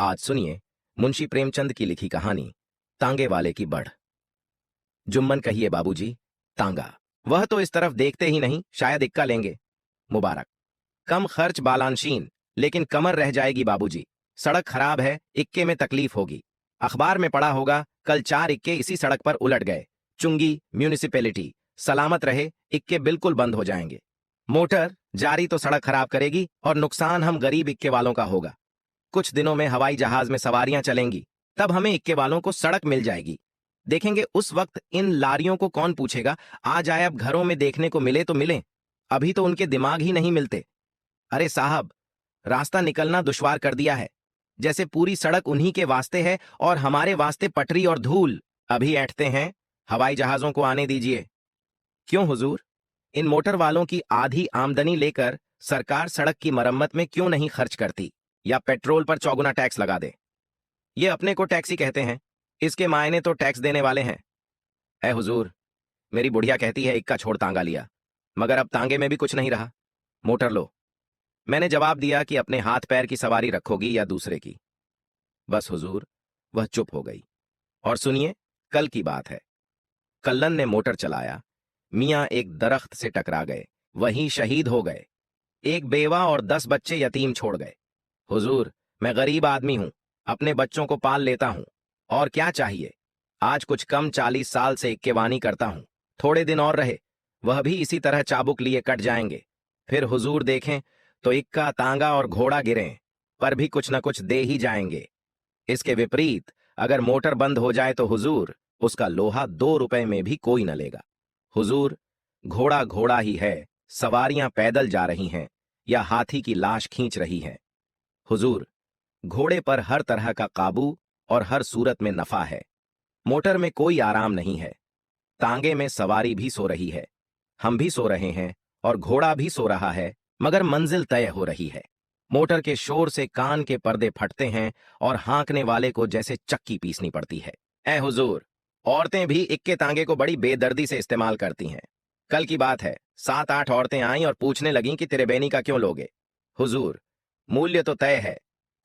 आज सुनिए मुंशी प्रेमचंद की लिखी कहानी तांगे वाले की बढ़। जुम्मन कहिए बाबूजी, तांगा वह तो इस तरफ देखते ही नहीं, शायद इक्का लेंगे। मुबारक, कम खर्च बालानशीन, लेकिन कमर रह जाएगी बाबूजी। सड़क खराब है, इक्के में तकलीफ होगी। अखबार में पढ़ा होगा, कल 4 इक्के इसी सड़क पर उलट गए। चुंगी म्यूनिसिपैलिटी सलामत रहे, इक्के बिल्कुल बंद हो जाएंगे। मोटर जारी तो सड़क खराब करेगी और नुकसान हम गरीब इक्के वालों का होगा। कुछ दिनों में हवाई जहाज में सवारियां चलेंगी, तब हमें इक्के वालों को सड़क मिल जाएगी। देखेंगे उस वक्त इन लारियों को कौन पूछेगा। आ जाए अब घरों में देखने को मिले तो मिले, अभी तो उनके दिमाग ही नहीं मिलते। अरे साहब, रास्ता निकलना दुश्वार कर दिया है, जैसे पूरी सड़क उन्हीं के वास्ते है और हमारे वास्ते पटरी और धूल। अभी ऐंठते हैं, हवाई जहाजों को आने दीजिए। क्यों हुजूर, इन मोटर वालों की आधी आमदनी लेकर सरकार सड़क की मरम्मत में क्यों नहीं खर्च करती, या पेट्रोल पर चौगुना टैक्स लगा दे। ये अपने को टैक्सी कहते हैं, इसके मायने तो टैक्स देने वाले हैं। ऐ हुजूर, मेरी बुढ़िया कहती है इक्का छोड़ तांगा लिया, मगर अब तांगे में भी कुछ नहीं रहा, मोटर लो। मैंने जवाब दिया कि अपने हाथ पैर की सवारी रखोगी या दूसरे की। बस हुजूर, वह चुप हो गई। और सुनिए, कल की बात है। कल्लन ने मोटर चलाया, मियां एक दरख्त से टकरा गए, वहीं शहीद हो गए। एक बेवा और 10 बच्चे यतीम छोड़ गए। हुजूर, मैं गरीब आदमी हूं, अपने बच्चों को पाल लेता हूं, और क्या चाहिए। आज कुछ कम 40 साल से इक्केवानी करता हूं, थोड़े दिन और रहे, वह भी इसी तरह चाबुक लिए कट जाएंगे। फिर हुजूर देखें तो इक्का तांगा और घोड़ा गिरें, पर भी कुछ न कुछ दे ही जाएंगे। इसके विपरीत अगर मोटर बंद हो जाए तो हुजूर, उसका लोहा 2 रुपए में भी कोई न लेगा। हुजूर, घोड़ा घोड़ा ही है, सवारियां पैदल जा रही हैं या हाथी की लाश खींच रही हैं। हुजूर, घोड़े पर हर तरह का काबू और हर सूरत में नफा है। मोटर में कोई आराम नहीं है। तांगे में सवारी भी सो रही है, हम भी सो रहे हैं और घोड़ा भी सो रहा है, मगर मंजिल तय हो रही है। मोटर के शोर से कान के पर्दे फटते हैं और हाँकने वाले को जैसे चक्की पीसनी पड़ती है। ऐ हुजूर, औरतें भी इक्के तांगे को बड़ी बेदर्दी से इस्तेमाल करती हैं। कल की बात है, 7-8 औरतें आईं और पूछने लगीं कि तेरे बेनी का क्यों लोगे। हुजूर, मूल्य तो तय है,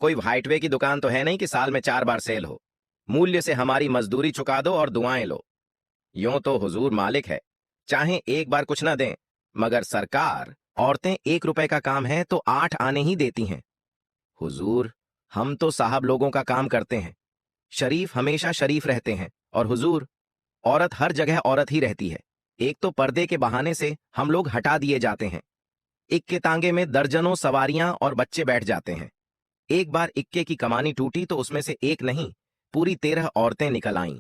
कोई हाइटवे की दुकान तो है नहीं कि साल में 4 बार सेल हो। मूल्य से हमारी मजदूरी चुका दो और दुआएं लो। यूं तो हुजूर मालिक है, चाहे एक बार कुछ ना दें, मगर सरकार, औरतें 1 रुपए का काम है तो 8 आने ही देती हैं। हुजूर, हम तो साहब लोगों का काम करते हैं, शरीफ हमेशा शरीफ रहते हैं, और हुजूर, औरत हर जगह औरत ही रहती है। एक तो पर्दे के बहाने से हम लोग हटा दिए जाते हैं। इक्के तांगे में दर्जनों सवारियां और बच्चे बैठ जाते हैं। एक बार इक्के की कमानी टूटी तो उसमें से एक नहीं, पूरी 13 औरतें निकल आईं।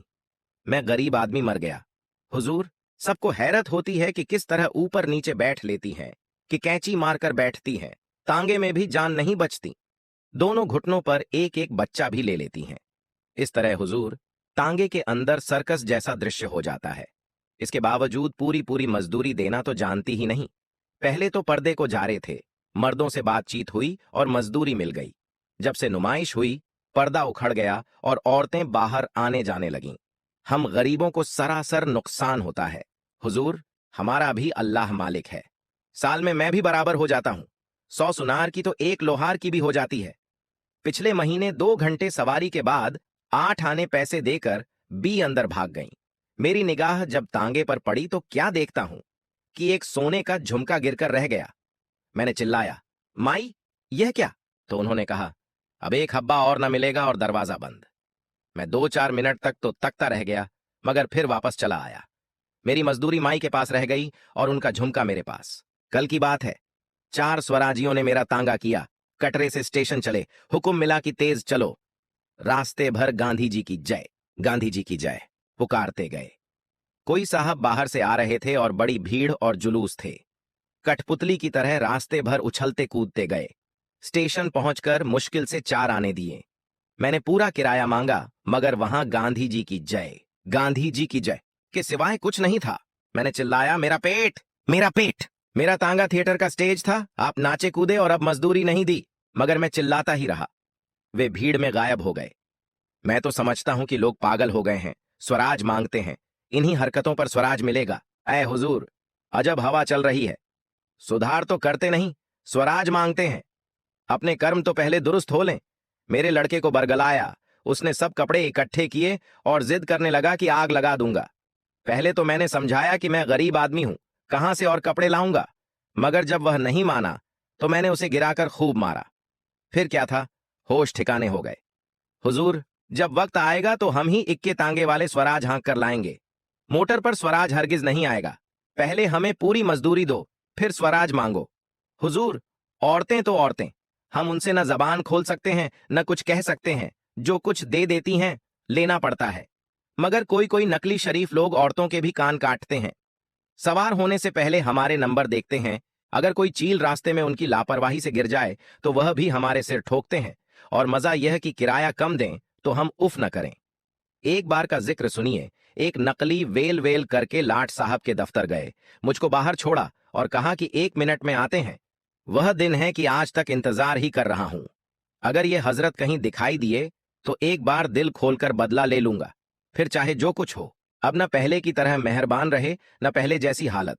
मैं गरीब आदमी मर गया। हुजूर, सबको हैरत होती है कि किस तरह ऊपर नीचे बैठ लेती हैं, कि कैंची मारकर बैठती हैं, तांगे में भी जान नहीं बचती। दोनों घुटनों पर एक एक बच्चा भी ले लेती हैं। इस तरह हुजूर, तांगे के अंदर सर्कस जैसा दृश्य हो जाता है। इसके बावजूद पूरी पूरी मजदूरी देना तो जानती ही नहीं। पहले तो पर्दे को जारे थे, मर्दों से बातचीत हुई और मजदूरी मिल गई। जब से नुमाइश हुई, पर्दा उखड़ गया और औरतें बाहर आने जाने लगीं। हम गरीबों को सरासर नुकसान होता है। हुजूर, हमारा भी अल्लाह मालिक है। साल में मैं भी बराबर हो जाता हूं। 100 सुनार की तो 1 लोहार की भी हो जाती है। पिछले महीने 2 घंटे सवारी के बाद 8 आने पैसे देकर बी अंदर भाग गईं। मेरी निगाह जब तांगे पर पड़ी तो क्या देखता हूं कि एक सोने का झुमका गिरकर रह गया। मैंने चिल्लाया, माई, यह क्या? तो उन्होंने कहा, अब 1 हब्बा और न मिलेगा और दरवाजा बंद। मैं 2-4 मिनट तक तो तकता रह गया, मगर फिर वापस चला आया। मेरी मजदूरी माई के पास रह गई और उनका झुमका मेरे पास। कल की बात है, 4 स्वराजियों ने मेरा तांगा किया, कटरे से स्टेशन चले, हुक्म मिला कि तेज चलो। रास्ते भर गांधी जी की जय, गांधी जी की जय पुकारते गए। कोई साहब बाहर से आ रहे थे और बड़ी भीड़ और जुलूस थे। कठपुतली की तरह रास्ते भर उछलते कूदते गए। स्टेशन पहुंचकर मुश्किल से 4 आने दिए। मैंने पूरा किराया मांगा, मगर वहां गांधी जी की जय, गांधी जी की जय के सिवाय कुछ नहीं था। मैंने चिल्लाया, मेरा पेट, मेरा पेट। मेरा तांगा थिएटर का स्टेज था, आप नाचे कूदे और अब मजदूरी नहीं दी, मगर मैं चिल्लाता ही रहा। वे भीड़ में गायब हो गए। मैं तो समझता हूं कि लोग पागल हो गए हैं, स्वराज मांगते हैं, इन्हीं हरकतों पर स्वराज मिलेगा। ऐ हुजूर, अजब हवा चल रही है। सुधार तो करते नहीं, स्वराज मांगते हैं। अपने कर्म तो पहले दुरुस्त हो लें, मेरे लड़के को बरगलाया। उसने सब कपड़े इकट्ठे किए और जिद करने लगा कि आग लगा दूंगा। पहले तो मैंने समझाया कि मैं गरीब आदमी हूं, कहां से और कपड़े लाऊंगा, मगर जब वह नहीं माना तो मैंने उसे गिराकर खूब मारा। फिर क्या था, होश ठिकाने हो गए। हुजूर, जब वक्त आएगा तो हम ही इक्के तांगे वाले स्वराज हाँक कर लाएंगे। मोटर पर स्वराज हरगिज नहीं आएगा। पहले हमें पूरी मजदूरी दो, फिर स्वराज मांगो। हुजूर, औरतें तो औरतें, हम उनसे न जबान खोल सकते हैं न कुछ कह सकते हैं। जो कुछ दे देती हैं लेना पड़ता है। मगर कोई कोई नकली शरीफ लोग औरतों के भी कान काटते हैं। सवार होने से पहले हमारे नंबर देखते हैं। अगर कोई चील रास्ते में उनकी लापरवाही से गिर जाए तो वह भी हमारे सिर ठोकते हैं। और मजा यह कि किराया कम दें तो हम उफ न करें। एक बार का जिक्र सुनिए। एक नकली वेल वेल करके लाट साहब के दफ्तर गए, मुझको बाहर छोड़ा और कहा कि 1 मिनट में आते हैं। वह दिन है कि आज तक इंतजार ही कर रहा हूं। अगर ये हजरत कहीं दिखाई दिए तो एक बार दिल खोलकर बदला ले लूंगा, फिर चाहे जो कुछ हो। अब न पहले की तरह मेहरबान रहे न पहले जैसी हालत।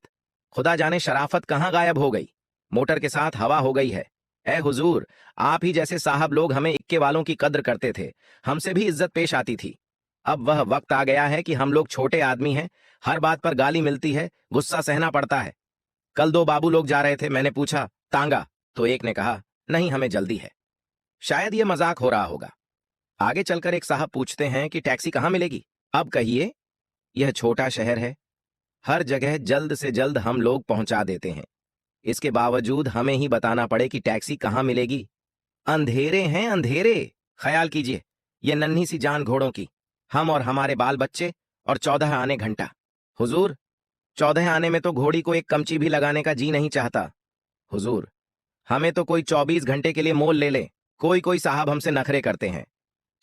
खुदा जाने शराफत कहाँ गायब हो गई। मोटर के साथ हवा हो गई है। ए हुजूर, आप ही जैसे साहब लोग हमें इक्के वालों की कद्र करते थे, हमसे भी इज्जत पेश आती थी। अब वह वक्त आ गया है कि हम लोग छोटे आदमी हैं, हर बात पर गाली मिलती है, गुस्सा सहना पड़ता है। कल 2 बाबू लोग जा रहे थे, मैंने पूछा तांगा, तो एक ने कहा नहीं हमें जल्दी है। शायद ये मजाक हो रहा होगा। आगे चलकर एक साहब पूछते हैं कि टैक्सी कहाँ मिलेगी। अब कहिए, यह छोटा शहर है, हर जगह जल्द से जल्द हम लोग पहुंचा देते हैं। इसके बावजूद हमें ही बताना पड़े कि टैक्सी कहाँ मिलेगी। अंधेरे हैं अंधेरे। ख्याल कीजिए, ये नन्ही सी जान घोड़ों की, हम और हमारे बाल बच्चे, और 14 आने घंटा। हुजूर, 14 आने में तो घोड़ी को एक कमची भी लगाने का जी नहीं चाहता। हुजूर, हमें तो कोई 24 घंटे के लिए मोल ले ले। कोई कोई साहब हमसे नखरे करते हैं।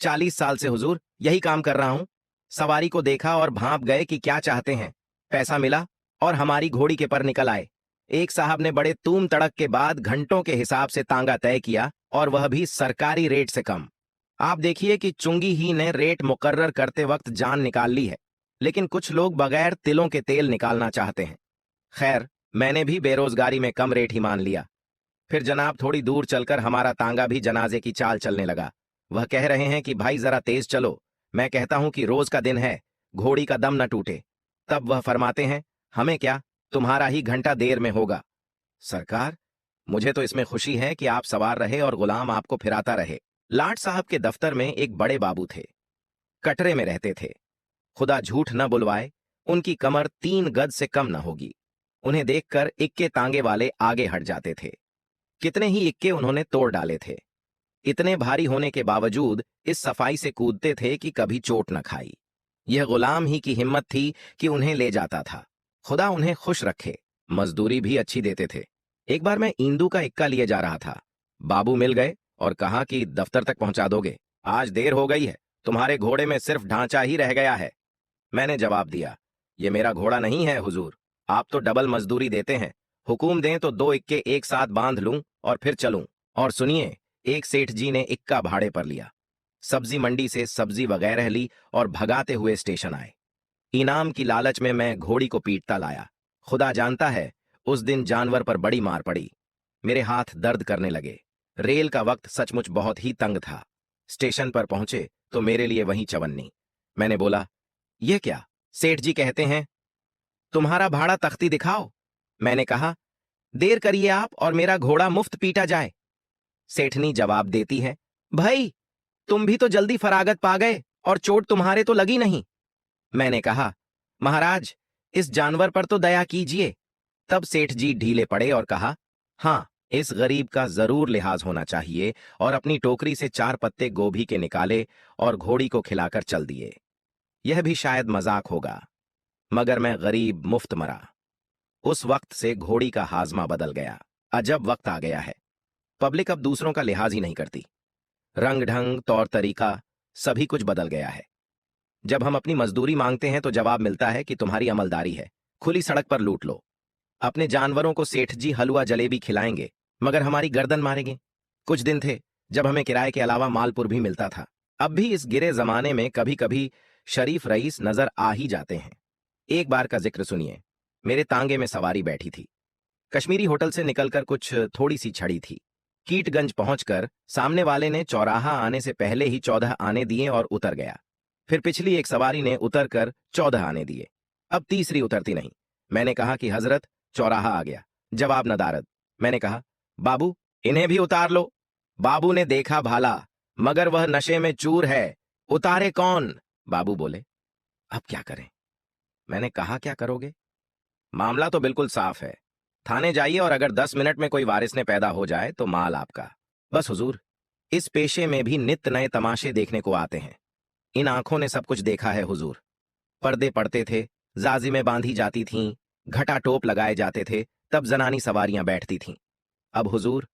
40 साल से हुजूर यही काम कर रहा हूं। सवारी को देखा और भांप गए कि क्या चाहते हैं। पैसा मिला और हमारी घोड़ी के पर निकल आए। एक साहब ने बड़े तूम तड़क के बाद घंटों के हिसाब से तांगा तय किया, और वह भी सरकारी रेट से कम। आप देखिए कि चुंगी ही ने रेट मुकर्रर करते वक्त जान निकाल ली है, लेकिन कुछ लोग बगैर तिलों के तेल निकालना चाहते हैं। खैर, मैंने भी बेरोजगारी में कम रेट ही मान लिया। फिर जनाब थोड़ी दूर चलकर हमारा तांगा भी जनाजे की चाल चलने लगा। वह कह रहे हैं कि भाई जरा तेज चलो। मैं कहता हूं कि रोज का दिन है, घोड़ी का दम न टूटे। तब वह फरमाते हैं, हमें क्या, तुम्हारा ही घंटा देर में होगा। सरकार, मुझे तो इसमें खुशी है कि आप सवार रहे और गुलाम आपको फिराता रहे। लाट साहब के दफ्तर में एक बड़े बाबू थे, कटरे में रहते थे। खुदा झूठ न बुलवाए, उनकी कमर 3 गज से कम न होगी। उन्हें देखकर इक्के तांगे वाले आगे हट जाते थे। कितने ही इक्के उन्होंने तोड़ डाले थे। इतने भारी होने के बावजूद इस सफाई से कूदते थे कि कभी चोट न खाई। यह गुलाम ही की हिम्मत थी कि उन्हें ले जाता था। खुदा उन्हें खुश रखे, मजदूरी भी अच्छी देते थे। एक बार मैं ईंदू का इक्का लिए जा रहा था। बाबू मिल गए और कहा कि दफ्तर तक पहुंचा दोगे, आज देर हो गई है, तुम्हारे घोड़े में सिर्फ ढांचा ही रह गया है। मैंने जवाब दिया, ये मेरा घोड़ा नहीं है हुजूर, आप तो डबल मजदूरी देते हैं। हुकूम दें तो 2 इक्के एक साथ बांध लूं और फिर चलूं। और सुनिए, एक सेठ जी ने इक्का भाड़े पर लिया, सब्जी मंडी से सब्जी वगैरह ली और भगाते हुए स्टेशन आए। इनाम की लालच में मैं घोड़ी को पीटता लाया। खुदा जानता है, उस दिन जानवर पर बड़ी मार पड़ी। मेरे हाथ दर्द करने लगे। रेल का वक्त सचमुच बहुत ही तंग था। स्टेशन पर पहुंचे तो मेरे लिए वहीं चवन्नी। मैंने बोला, यह क्या? सेठ जी कहते हैं, तुम्हारा भाड़ा तख्ती दिखाओ। मैंने कहा, देर करिए आप और मेरा घोड़ा मुफ्त पीटा जाए। सेठनी जवाब देती है, भाई तुम भी तो जल्दी फरागत पा गए और चोट तुम्हारे तो लगी नहीं। मैंने कहा, महाराज इस जानवर पर तो दया कीजिए। तब सेठ जी ढीले पड़े और कहा, हाँ, इस गरीब का जरूर लिहाज होना चाहिए, और अपनी टोकरी से 4 पत्ते गोभी के निकाले और घोड़ी को खिलाकर चल दिए। यह भी शायद मजाक होगा, मगर मैं गरीब मुफ्त मरा। उस वक्त से घोड़ी का हाजमा बदल गया। अजब वक्त आ गया है। पब्लिक अब दूसरों का लिहाज ही नहीं करती। रंग ढंग तौर तरीका सभी कुछ बदल गया है। जब हम अपनी मजदूरी मांगते हैं तो जवाब मिलता है कि तुम्हारी अमलदारी है, खुली सड़क पर लूट लो। अपने जानवरों को सेठ जी हलवा जलेबी खिलाएंगे, मगर हमारी गर्दन मारेंगे। कुछ दिन थे जब हमें किराए के अलावा मालपुर भी मिलता था। अब भी इस गिरे जमाने में कभी कभी शरीफ रईस नजर आ ही जाते हैं। एक बार का जिक्र सुनिए। मेरे तांगे में सवारी बैठी थी। कश्मीरी होटल से निकलकर कुछ थोड़ी सी छड़ी थी। कीटगंज पहुंचकर सामने वाले ने चौराहा आने से पहले ही 14 आने दिए और उतर गया। फिर पिछली एक सवारी ने उतरकर 14 आने दिए। अब तीसरी उतरती नहीं। मैंने कहा कि हजरत, चौराहा आ गया। जवाब नदारद। मैंने कहा, बाबू इन्हें भी उतार लो। बाबू ने देखा भाला, मगर वह नशे में चूर है, उतारे कौन? बाबू बोले, अब क्या करें? मैंने कहा, क्या करोगे? मामला तो बिल्कुल साफ है। थाने जाइए और अगर 10 मिनट में कोई वारिस ने पैदा हो जाए तो माल आपका। बस हुजूर, इस पेशे में भी नित्य नए तमाशे देखने को आते हैं। इन आंखों ने सब कुछ देखा है हुजूर। पर्दे पड़ते थे, जाजिमें बांधी जाती थीं, घटा टोप लगाए जाते थे, तब जनानी सवारियां बैठती थीं। अब हुजूर,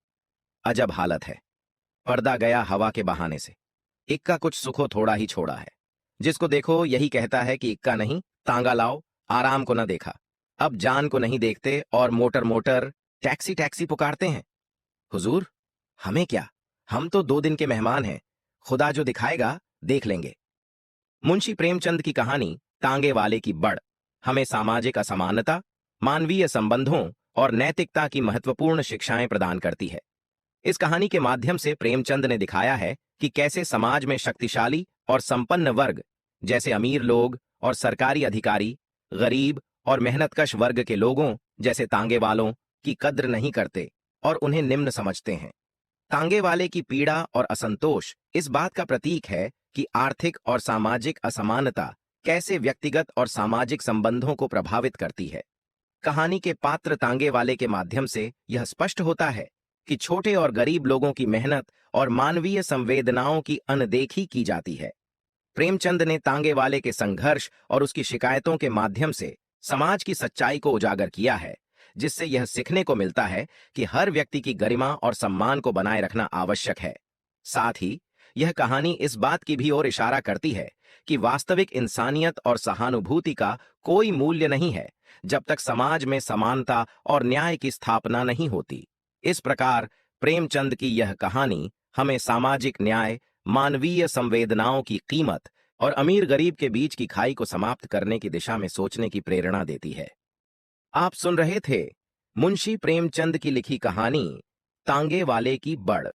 अजब हालत है। पर्दा गया हवा के बहाने से। इक्का कुछ सुखो थोड़ा ही छोड़ा है। जिसको देखो यही कहता है कि इक्का नहीं, तांगा लाओ, आराम को न देखा। अब जान को नहीं देखते और मोटर मोटर, टैक्सी टैक्सी पुकारते हैं। हुजूर, हमें क्या, हम तो 2 दिन के मेहमान हैं। खुदा जो दिखाएगा देख लेंगे। मुंशी प्रेमचंद की कहानी तांगे वाले की बड़ हमें सामाजिक असमानता, मानवीय संबंधों और नैतिकता की महत्वपूर्ण शिक्षाएं प्रदान करती है। इस कहानी के माध्यम से प्रेमचंद ने दिखाया है कि कैसे समाज में शक्तिशाली और संपन्न वर्ग जैसे अमीर लोग और सरकारी अधिकारी गरीब और मेहनतकश वर्ग के लोगों जैसे तांगे वालों की कद्र नहीं करते और उन्हें निम्न समझते हैं। तांगे वाले की पीड़ा और असंतोष इस बात का प्रतीक है कि आर्थिक और सामाजिक असमानता कैसे व्यक्तिगत और सामाजिक संबंधों को प्रभावित करती है। कहानी के पात्र तांगे वाले के माध्यम से यह स्पष्ट होता है कि छोटे और गरीब लोगों की मेहनत और मानवीय संवेदनाओं की अनदेखी की जाती है। प्रेमचंद ने तांगे वाले के संघर्ष और उसकी शिकायतों के माध्यम से समाज की सच्चाई को उजागर किया है, जिससे यह सीखने को मिलता है कि हर व्यक्ति की गरिमा और सम्मान को बनाए रखना आवश्यक है। साथ ही यह कहानी इस बात की भी ओर इशारा करती है कि वास्तविक इंसानियत और सहानुभूति का कोई मूल्य नहीं है जब तक समाज में समानता और न्याय की स्थापना नहीं होती। इस प्रकार प्रेमचंद की यह कहानी हमें सामाजिक न्याय, मानवीय संवेदनाओं की कीमत और अमीर गरीब के बीच की खाई को समाप्त करने की दिशा में सोचने की प्रेरणा देती है। आप सुन रहे थे मुंशी प्रेमचंद की लिखी कहानी तांगे वाले की बड़।